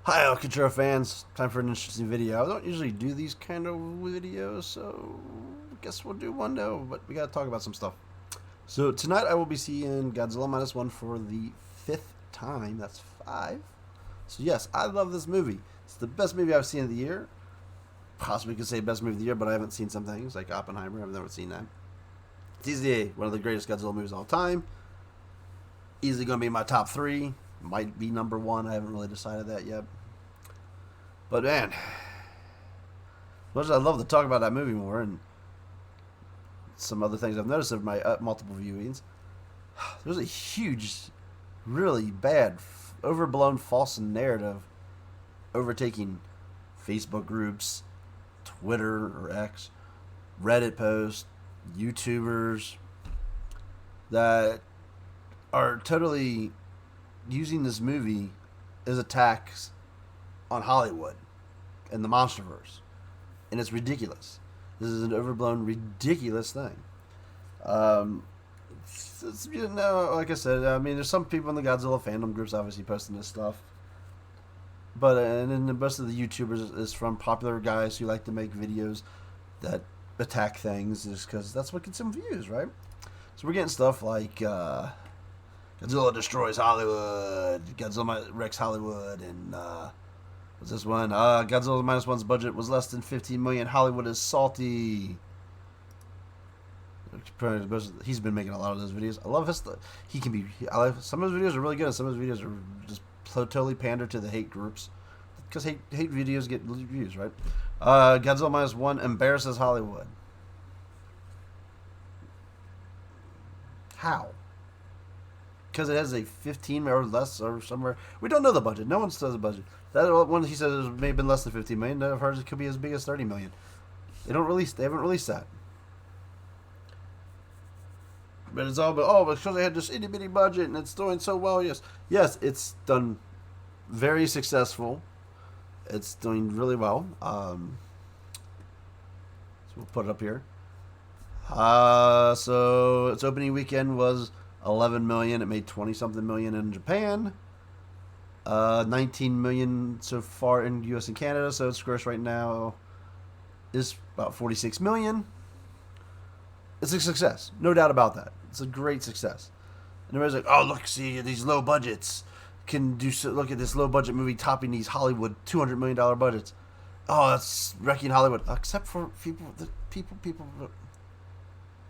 Hi, Alcantara fans. Time for an interesting video. I don't usually do these kind of videos, so I guess we'll do one now, but we gotta talk about some stuff. So tonight I will be seeing Godzilla Minus One for the 5th time. That's 5. So yes, I love this movie. It's the best movie I've seen of the year. Possibly could say best movie of the year, but I haven't seen some things like Oppenheimer. I've never seen that. It's easily one of the greatest Godzilla movies of all time. Easily going to be my top 3. Might be number 1. I haven't really decided that yet. But man, much as I'd love to talk about that movie more and some other things I've noticed of my multiple viewings, there's a huge, really bad, overblown false narrative overtaking Facebook groups, Twitter or X, Reddit posts, YouTubers that are totally using this movie as attacks on Hollywood and the MonsterVerse, and it's ridiculous. This is an overblown, ridiculous thing. Like I said, I mean, there's some people in the Godzilla fandom groups obviously posting this stuff, but and then the rest of the YouTubers is from popular guys who like to make videos that attack things just because that's what gets them views, right? So we're getting stuff like Godzilla destroys Hollywood, Godzilla wrecks Hollywood, and what's this one? Godzilla Minus One's budget was less than $15 million. Hollywood is salty. He's been making a lot of those videos. I love his. He can be. Some of his videos are really good, and some of his videos are just totally pander to the hate groups, because hate videos get views, right? Godzilla Minus One embarrasses Hollywood. How? Because it has a 15 or less or somewhere. We don't know the budget. No one says the budget. That one he says it may have been less than 15 million. I've heard it could be as big as 30 million. They haven't released that. But it's all because they had this itty bitty budget and it's doing so well. Yes, it's done very successful. It's doing really well. So we'll put it up here. So its opening weekend was 11 million. It made 20 something million in Japan. 19 million so far in US and Canada. So its gross right now is about 46 million. It's a success, no doubt about that. It's a great success. And everybody's like, "Oh, look, see these low budgets can do so. Look at this low budget movie topping these Hollywood $200 million budgets. Oh, that's wrecking Hollywood." Except for people.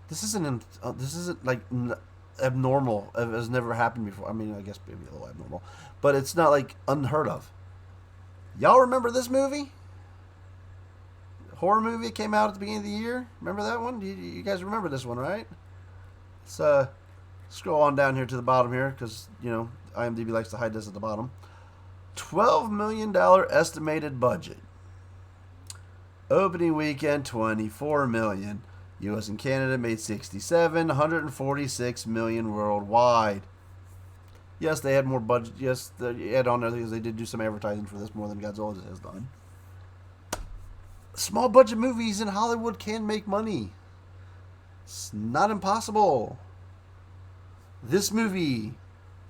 This isn't like abnormal. It has never happened before. I mean, I guess maybe a little abnormal, but it's not like unheard of. Y'all remember this movie? Horror movie came out at the beginning of the year. Remember that one? You guys remember this one, right? Let's scroll on down here to the bottom here, because IMDb likes to hide this at the bottom. $12 million estimated budget. Opening weekend, 24 million. U.S. and Canada made 67, 146 million worldwide. Yes, they had more budget. Yes, they had on there because they did do some advertising for this more than Godzilla has done. Small budget movies in Hollywood can make money. It's not impossible. This movie,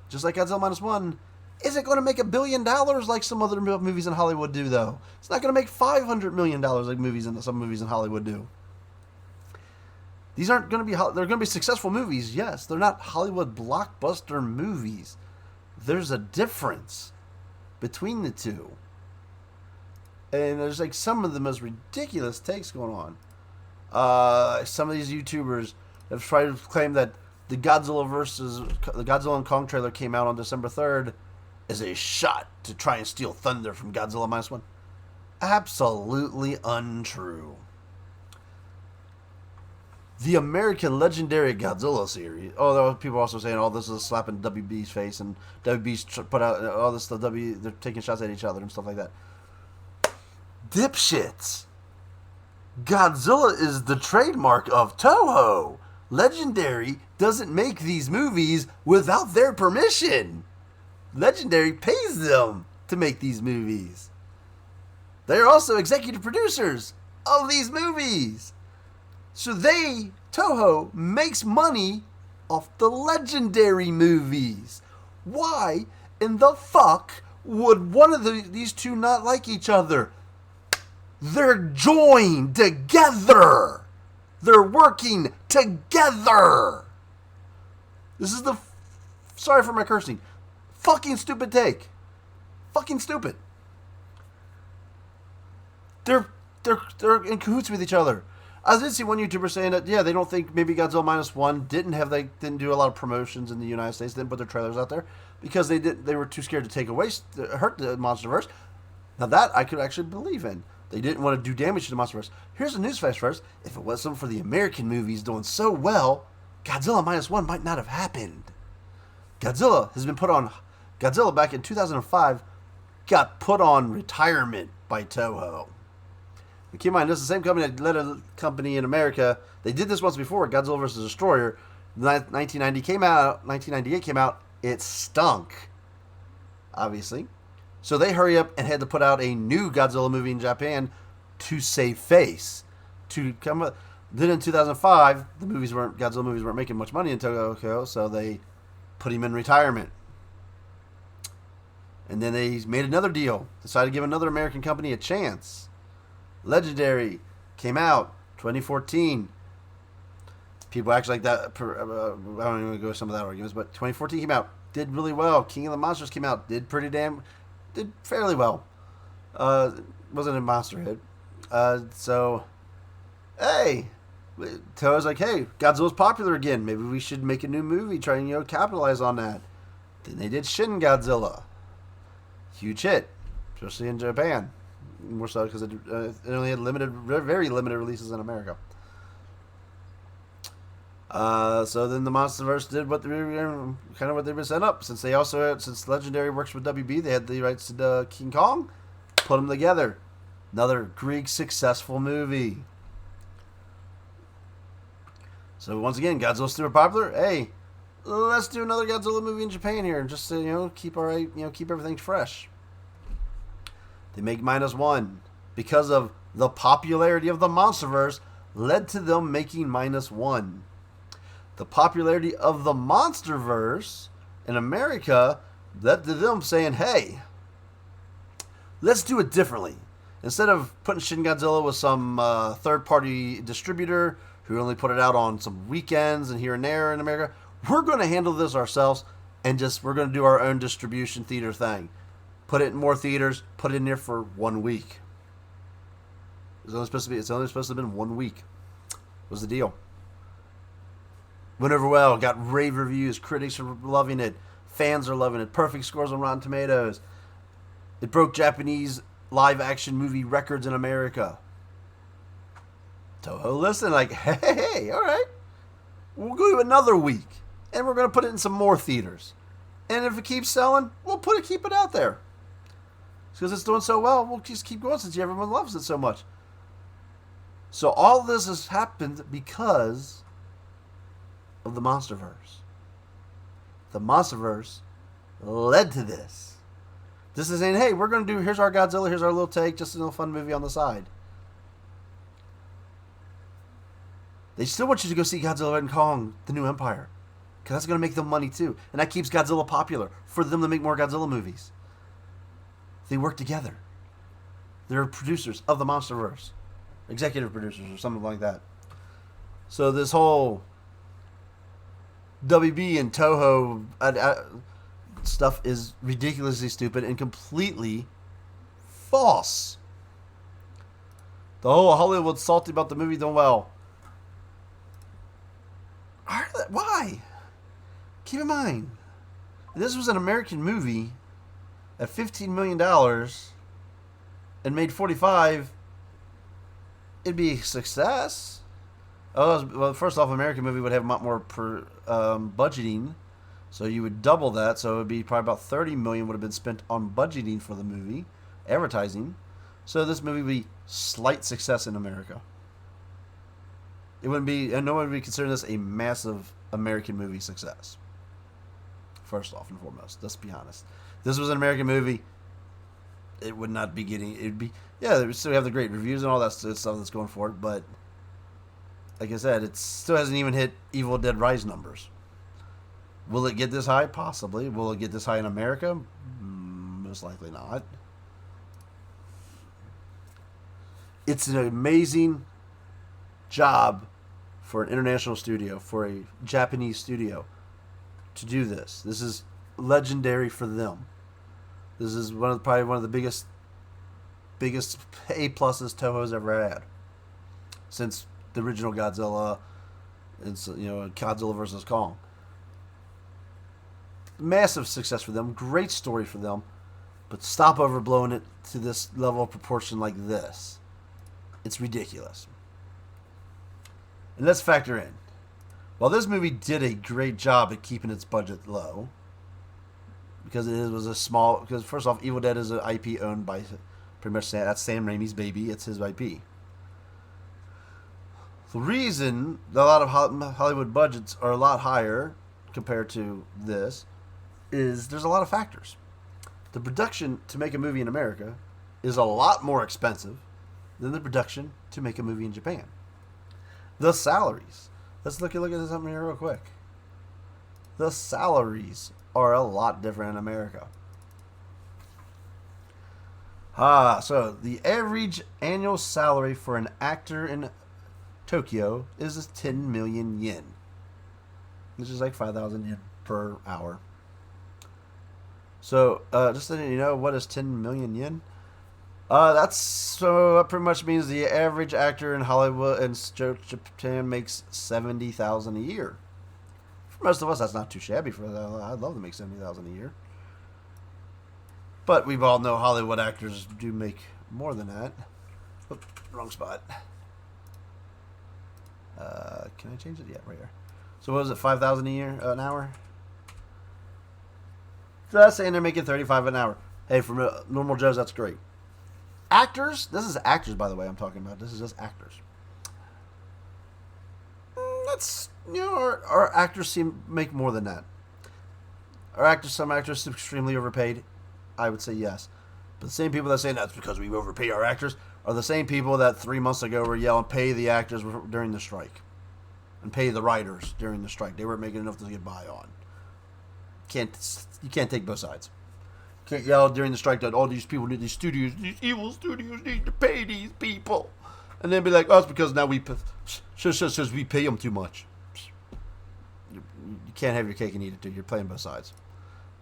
just like Godzilla Minus One, isn't going to make $1 billion like some other movies in Hollywood do, though. It's not going to make $500 million like some movies in Hollywood do. These aren't going to be. They're going to be successful movies, yes. They're not Hollywood blockbuster movies. There's a difference between the two. And there's like some of the most ridiculous takes going on. Some of these YouTubers have tried to claim that the Godzilla and Kong trailer came out on December 3rd as a shot to try and steal thunder from Godzilla Minus One. Absolutely untrue. the American legendary Godzilla series. Oh, there were people also saying, "Oh, this is a slap in WB's face," and WB's put out all this. The W, they're taking shots at each other and stuff like that. Dipshits. Godzilla is the trademark of Toho. Legendary doesn't make these movies without their permission. Legendary pays them to make these movies. They're also executive producers of these movies. So Toho, makes money off the Legendary movies. Why in the fuck would one of these two not like each other? They're joined together. They're working together. This is the, sorry for my cursing, fucking stupid take. Fucking stupid. They're in cahoots with each other. I did see one YouTuber saying that, yeah, they don't think maybe Godzilla -1 didn't do a lot of promotions in the United States, didn't put their trailers out there because they were too scared to take away, hurt the MonsterVerse. Now that I could actually believe in. They didn't want to do damage to the MonsterVerse. Here's a newsflash first. If it wasn't for the American movies doing so well, Godzilla -1 might not have happened. Godzilla back in 2005 got put on retirement by Toho. And keep in mind, this is the same company that led a company in America. They did this once before, Godzilla vs. Destroyer. 1998 came out. It stunk, obviously. So they hurry up and had to put out a new Godzilla movie in Japan to save face. Then in 2005, Godzilla movies weren't making much money in Tokyo, so they put him in retirement. And then they made another deal. Decided to give another American company a chance. Legendary came out 2014. People act like that. I don't even go with some of that arguments, but 2014 came out, did really well. King of the Monsters came out, did fairly well. Wasn't a monster hit. So, hey, Toho's like, hey, Godzilla's popular again. Maybe we should make a new movie, try and capitalize on that. Then they did Shin Godzilla. Huge hit, especially in Japan. More so because it only had very limited releases in America. So then the MonsterVerse did what they've been set up. Since Legendary works with WB, they had the rights to King Kong. Put them together. Another Greek successful movie. So once again, Godzilla's super popular. Hey, let's do another Godzilla movie in Japan here, just to keep everything fresh. They make -1 because of the popularity of the MonsterVerse led to them making -1. The popularity of the MonsterVerse in America led to them saying, hey, let's do it differently. Instead of putting Shin Godzilla with some third-party distributor who only put it out on some weekends and here and there in America, we're going to handle this ourselves and we're going to do our own distribution theater thing. Put it in more theaters, put it in there for 1 week. It's only supposed to have been 1 week. Was the deal. Went over well, got rave reviews, critics are loving it, fans are loving it, perfect scores on Rotten Tomatoes. It broke Japanese live-action movie records in America. Toho listened like, hey, all right, we'll go another week, and we're going to put it in some more theaters. And if it keeps selling, we'll keep it out there. Because it's doing so well, we'll just keep going since everyone loves it so much. So all this has happened because of the MonsterVerse. The MonsterVerse led to this. This is saying, hey, here's our Godzilla, here's our little take, just a little fun movie on the side. They still want you to go see Godzilla and Kong, The New Empire. Because that's going to make them money too. And that keeps Godzilla popular for them to make more Godzilla movies. They work together. They're producers of the MonsterVerse. Executive producers or something like that. So this whole WB and Toho stuff is ridiculously stupid and completely false. The whole Hollywood's salty about the movie doing well. Why? Keep in mind, if this was an American movie at $15 million and made 45, it'd be a success. Oh, well, first off, American movie would have a lot more budgeting, so you would double that. So it would be probably about 30 million would have been spent on budgeting for the movie, advertising. So this movie would be slight success in America. It wouldn't be, and no one would be considering this a massive American movie success. First off and foremost, let's be honest. If this was an American movie, it would not be getting. It would be, yeah, they would still have the great reviews and all that stuff that's going for it, but like I said, it still hasn't even hit Evil Dead Rise numbers. Will it get this high? Possibly. Will it get this high in America? Most likely not. It's an amazing job for an international studio, for a Japanese studio, to do this. This is legendary for them. This is probably one of the biggest A pluses Toho's ever had since the original Godzilla. It's Godzilla versus Kong. Massive success for them. Great story for them. But stop overblowing it to this level of proportion like this. It's ridiculous. And let's factor in. While this movie did a great job at keeping its budget low, because it was a small. Because first off, Evil Dead is an IP owned by pretty much that's Sam Raimi's baby. It's his IP. The reason that a lot of Hollywood budgets are a lot higher compared to this is there's a lot of factors. The production to make a movie in America is a lot more expensive than the production to make a movie in Japan. The salaries. Let's look at something here real quick. The salaries are a lot different in America. So the average annual salary for an actor in Tokyo is 10 million yen, which is like 5,000 yen per hour. So just so you know, what is 10 million yen? That pretty much means the average actor in Hollywood and Japan makes 70,000 a year. For most of us, that's not too shabby. I'd love to make 70,000 a year. But we all know Hollywood actors do make more than that. Oops, wrong spot. Can I change it? Yeah, right here. So what is it? 5,000 a year, an hour. So that's saying they're making 35 an hour. Hey, for normal Joes, that's great. Actors, this is actors, by the way, I'm talking about. This is just actors. That's, our actors make more than that. Some actors extremely overpaid. I would say yes. But the same people that say that's because we overpay our actors are the same people that 3 months ago were yelling, pay the actors during the strike. And pay the writers during the strike. They weren't making enough to get by on. You can't take both sides. Can't yell during the strike that all these people need, these evil studios need to pay these people. And then be like, oh, it's because now we pay them too much. You can't have your cake and eat it too. You're playing both sides.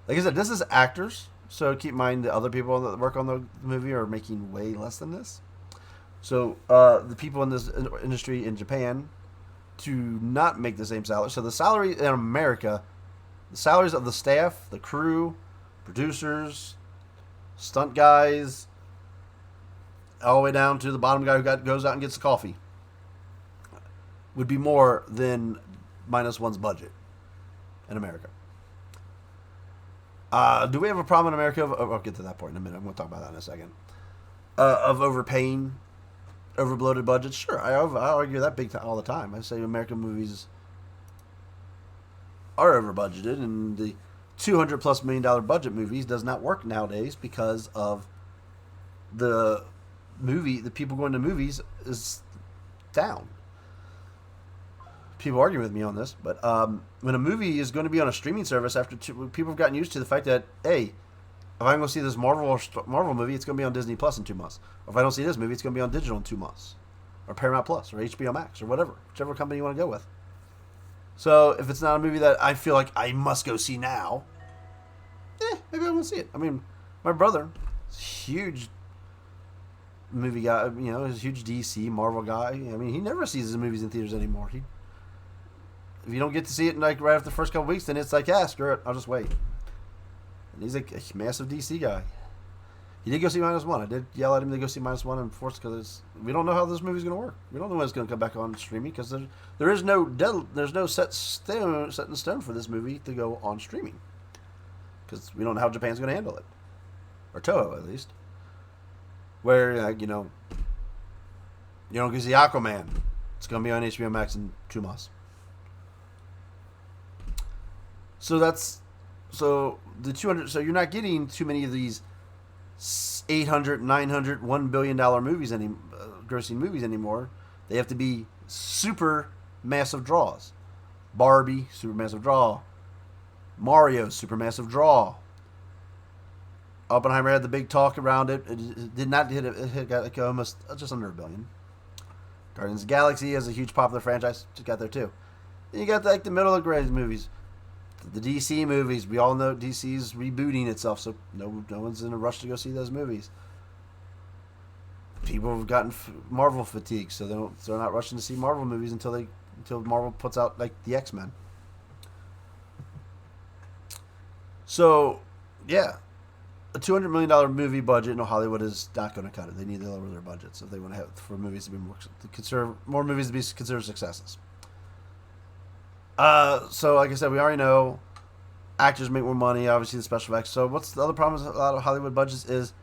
Like I said, this is actors. So keep in mind the other people that work on the movie are making way less than this. So the people in this industry in Japan do not make the same salary. So the salary in America, the salaries of the staff, the crew, producers, stunt guys, all the way down to the bottom guy who goes out and gets the coffee, would be more than minus one's budget in America. Do we have a problem in America? I'll get to that point in a minute. I'm going to talk about that in a second. Of overpaying, overbloated budgets? Sure, I argue that big time all the time. I say American movies are over budgeted, and the $200+ million budget movies does not work nowadays because of the people going to movies is down. People argue with me on this, but when a movie is going to be on a streaming service, people have gotten used to the fact that, hey, if I'm going to see this Marvel movie, it's going to be on Disney Plus in 2 months. Or if I don't see this movie, it's going to be on digital in 2 months, or Paramount Plus, or HBO Max, or whichever company you want to go with. So if it's not a movie that I feel like I must go see now, maybe I won't see it. I mean, my brother, huge movie guy, he's a huge DC Marvel guy. I mean, he never sees his movies in theaters anymore. If you don't get to see it like right after the first couple weeks, then it's like, screw it, I'll just wait. And he's like a massive DC guy. He did go see -1. I did yell at him to go see -1 and force because we don't know how this movie's going to work. We don't know when it's going to come back on streaming because there is no there's no set in stone for this movie to go on streaming because we don't know how Japan's going to handle it, or Toho at least. Where you don't go see Aquaman. It's going to be on HBO Max in 2 months. So the 200. So you're not getting too many of these 800, 900, $1 billion movies grossing movies anymore. They have to be super massive draws. Barbie, super massive draw. Mario, super massive draw. Oppenheimer had the big talk around it. It did not hit it. It got like almost just under $1 billion. Guardians of the Galaxy has a huge popular franchise. Just got there too. Then you got like the middle of the grade movies. The DC movies, we all know DC's rebooting itself, so no one's in a rush to go see those movies. People have gotten Marvel fatigue, so they're not rushing to see Marvel movies until Marvel puts out like the X-Men. So, yeah, a $200 million movie budget in Hollywood is not going to cut it. They need to lower their budgets if they want to have for movies to be more movies to be considered successes. So like I said, we already know actors make more money. Obviously, the special effects. So what's the other problem with a lot of Hollywood budgets is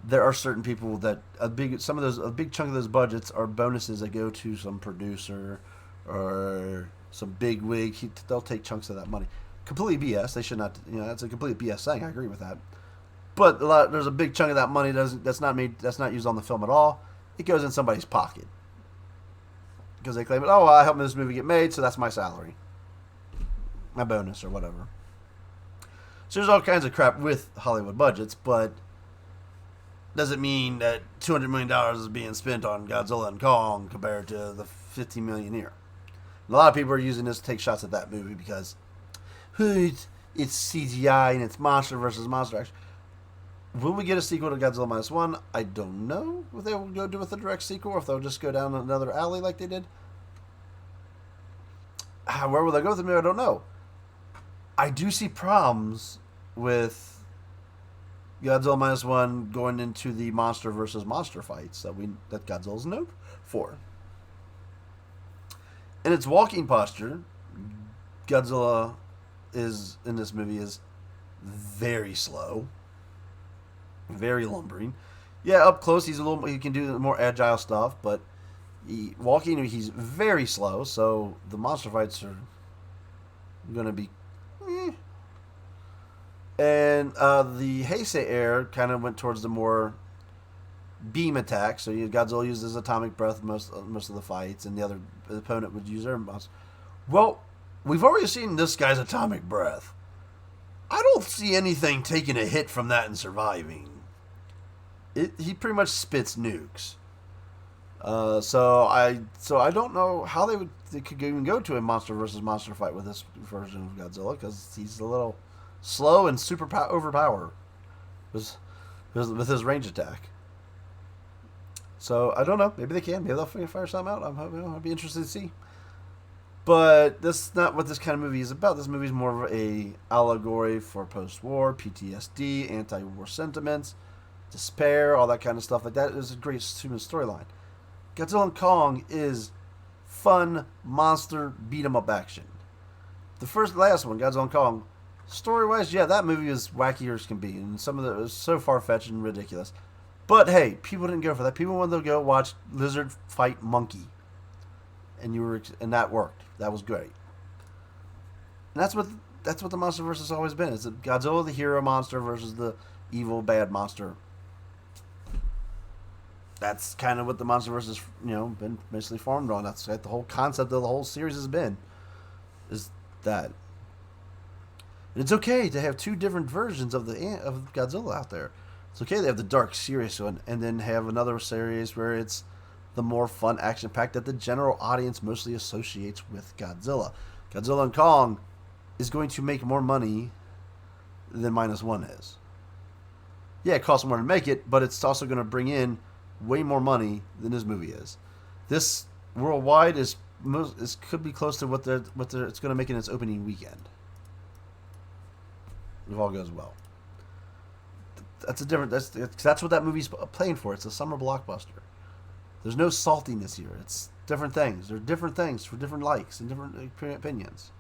there are certain people that a big chunk of those budgets are bonuses that go to some producer or some big wig. They'll take chunks of that money. Completely BS. They should not. That's a complete BS thing. I agree with that. But there's a big chunk of that money that's not used on the film at all. It goes in somebody's pocket because they claim it. Oh, I helped this movie get made, so that's my salary. My bonus or whatever. So there's all kinds of crap with Hollywood budgets, but doesn't mean that $200 million is being spent on Godzilla and Kong compared to the $50 million here. And a lot of people are using this to take shots at that movie because it's CGI and it's monster versus monster action. Will we get a sequel to Godzilla -1? I don't know if they will go do with a direct sequel or if they'll just go down another alley like they did. Where will they go with the movie? I don't know. I do see problems with Godzilla -1 going into the monster versus monster fights that Godzilla's known for. In its walking posture, Godzilla in this movie is very slow, very lumbering. Yeah, up close he can do more agile stuff, but he's very slow. So the monster fights are going to be. And the Heisei air kind of went towards the more beam attack. So Godzilla uses atomic breath most of the fights, and the other opponent would use air bombs. Well, we've already seen this guy's atomic breath. I don't see anything taking a hit from that and surviving. He pretty much spits nukes. So I don't know how they could even go to a monster versus monster fight with this version of Godzilla because he's a little slow and super overpowered with his range attack. So I don't know. Maybe they can. Maybe they'll fire something out. I'll be interested to see. But that's not what this kind of movie is about. This movie is more of a allegory for post-war, PTSD, anti-war sentiments, despair, all that kind of stuff. Like that is a great human storyline. Godzilla and Kong is fun monster beat 'em up action. The last one, Godzilla and Kong, story-wise, yeah, that movie is wacky as can be, and some of it was so far-fetched and ridiculous. But hey, people didn't go for that. People wanted to go watch lizard fight monkey, and that worked. That was great. And that's what the MonsterVerse has always been. It's Godzilla, the hero monster, versus the evil bad monster. That's kind of what the MonsterVerse has, been basically formed on. That's like the whole concept of the whole series has been. Is that? And it's okay to have two different versions of Godzilla out there. It's okay to have the dark, serious one, and then have another series where it's the more fun, action-packed that the general audience mostly associates with Godzilla. Godzilla and Kong is going to make more money than -1 is. Yeah, it costs more to make it, but it's also going to bring in way more money than this movie is. This worldwide could be close to what it's going to make in its opening weekend, if all goes well. That's a different. That's what that movie's playing for. It's a summer blockbuster. There's no saltiness here. It's different things. There are different things for different likes and different opinions.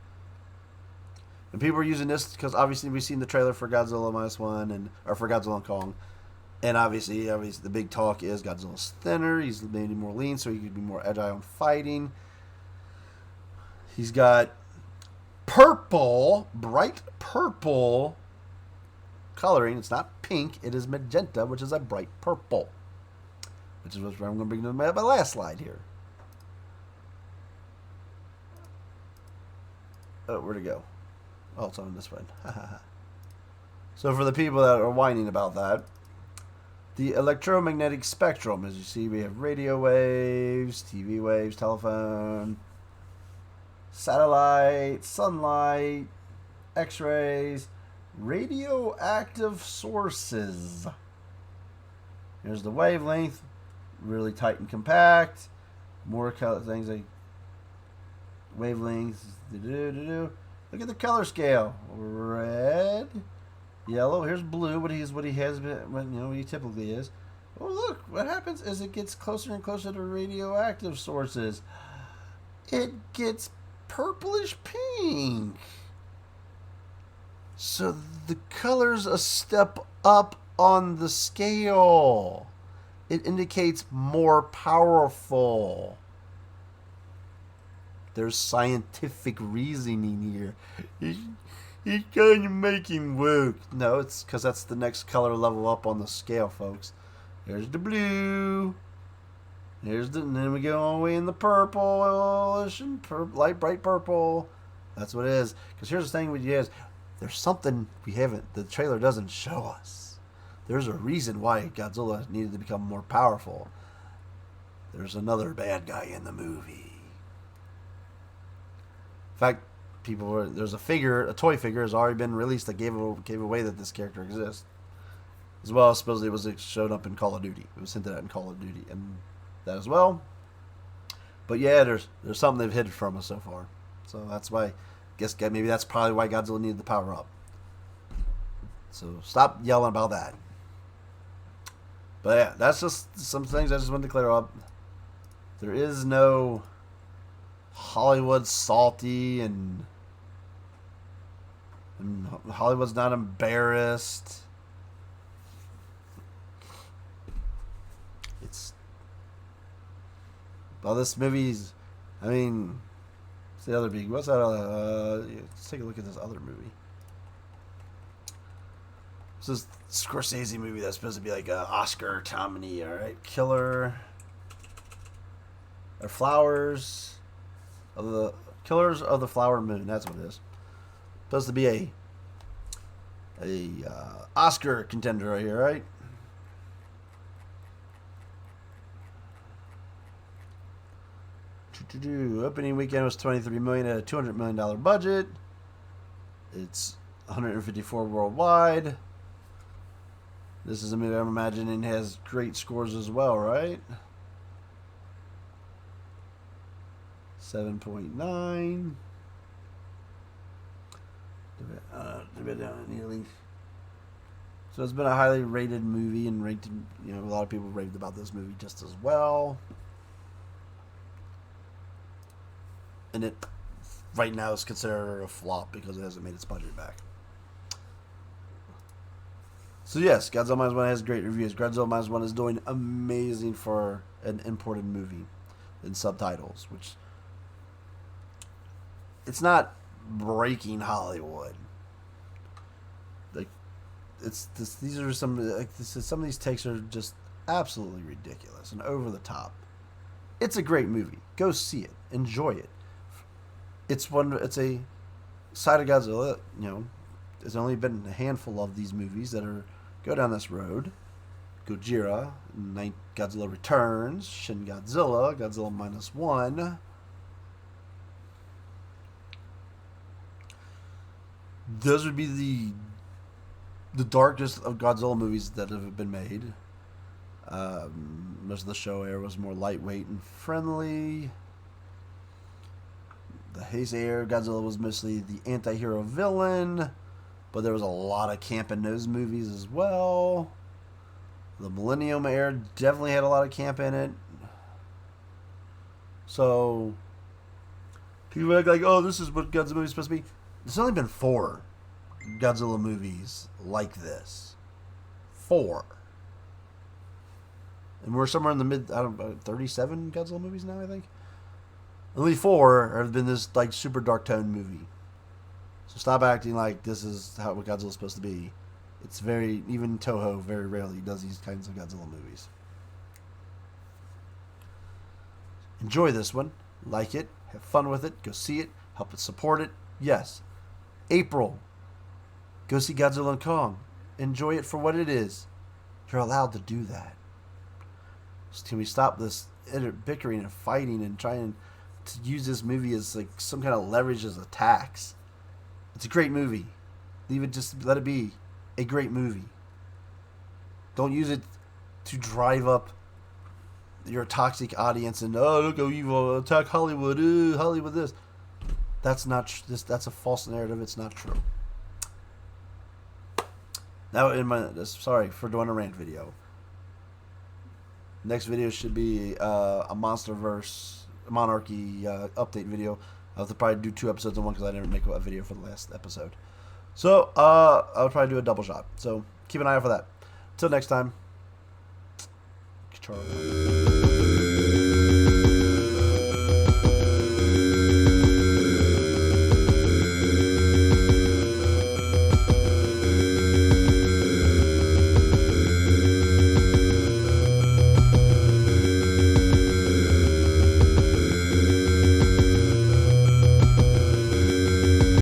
And people are using this because obviously we've seen the trailer for Godzilla minus one or for Godzilla and Kong, and obviously the big talk is Godzilla's thinner. He's maybe more lean, so he could be more agile in fighting. He's got purple, bright purple coloring. It's not pink. It is magenta, which is a bright purple. Which is what I'm going to bring to my last slide here. Oh, where'd it go? Oh, it's on this one. So for the people that are whining about that, the electromagnetic spectrum, as you see, we have radio waves, TV waves, telephone, satellite, sunlight, X-rays, radioactive sources. Here's the wavelength, really tight and compact. More color things like wavelengths. Look at the color scale: red, yellow. Here's blue. What he has, what he typically is. Oh, look! What happens is it gets closer and closer to radioactive sources. It gets purplish pink. So the color's a step up on the scale. It indicates more powerful. There's scientific reasoning here. He's kind of making woke. No, it's because that's the next color level up on the scale, folks. There's the blue. And then we go all the way in the purplish and light bright purple. That's what it is. Because here's the thing with you is, there's something the trailer doesn't show us. There's a reason why Godzilla needed to become more powerful. There's another bad guy in the movie. In fact, there's a toy figure has already been released that gave away that this character exists. As well as supposedly it showed up in Call of Duty. It was hinted at in Call of Duty and that as well. But yeah, there's something they've hidden from us so far. So that's why, maybe that's probably why Godzilla needed the power up. So stop yelling about that. But yeah, that's just some things I just wanted to clear up. There is no Hollywood salty and Hollywood's not embarrassed. This movie's, what's the other big? What's that other? Let's take a look at this other movie. This is Scorsese movie that's supposed to be like an Oscar nominee. All right, Killers of the Flower Moon. That's what it is. Supposed to be a Oscar contender right here, right? Opening weekend was $23 million at a $200 million budget. It's 154 worldwide. This is a movie I'm imagining has great scores as well, right? 7.9. So it's been a highly rated movie and ranked. A lot of people raved about this movie just as well. And it right now is considered a flop because it hasn't made its budget back. So yes, Godzilla Minus One has great reviews. Godzilla Minus One is doing amazing for an imported movie in subtitles, which it's not breaking Hollywood. Like these are some of these takes are just absolutely ridiculous and over the top. It's a great movie. Go see it. Enjoy it. It's a side of Godzilla. There's only been a handful of these movies that go down this road. Gojira, Godzilla Returns, Shin Godzilla, Godzilla Minus One. Those would be the darkest of Godzilla movies that have been made. Most of the show air was more lightweight and friendly. The Heisei era Godzilla was mostly the anti-hero villain. but there was a lot of camp in those movies as well. The Millennium era definitely had a lot of camp in it. So people act like, oh, this is what Godzilla movie is supposed to be. There's only been 4 Godzilla movies like this. 4. And we're somewhere in the mid, 37 Godzilla movies now, I think. Only 4 have been this like super dark tone movie. So stop acting like this is how what Godzilla is supposed to be. It's very, even Toho very rarely does these kinds of Godzilla movies. Enjoy this one. Like it. Have fun with it. Go see it. Help it support it. Yes. April. Go see Godzilla and Kong. Enjoy it for what it is. You're allowed to do that. So can we stop this bickering and fighting and trying to use this movie as like some kind of leverage as a tax? It's a great movie. Leave it, just let it be a great movie. Don't use it to drive up your toxic audience and, oh, look how evil, attack Hollywood, Hollywood this. That's not that's a false narrative. It's not true. Now sorry for doing a rant video. Next video should be a MonsterVerse Monarchy update video. I'll have to probably do 2 episodes in one because I didn't make a video for the last episode. So I'll probably do a double shot. So keep an eye out for that. Till next time. Charlie.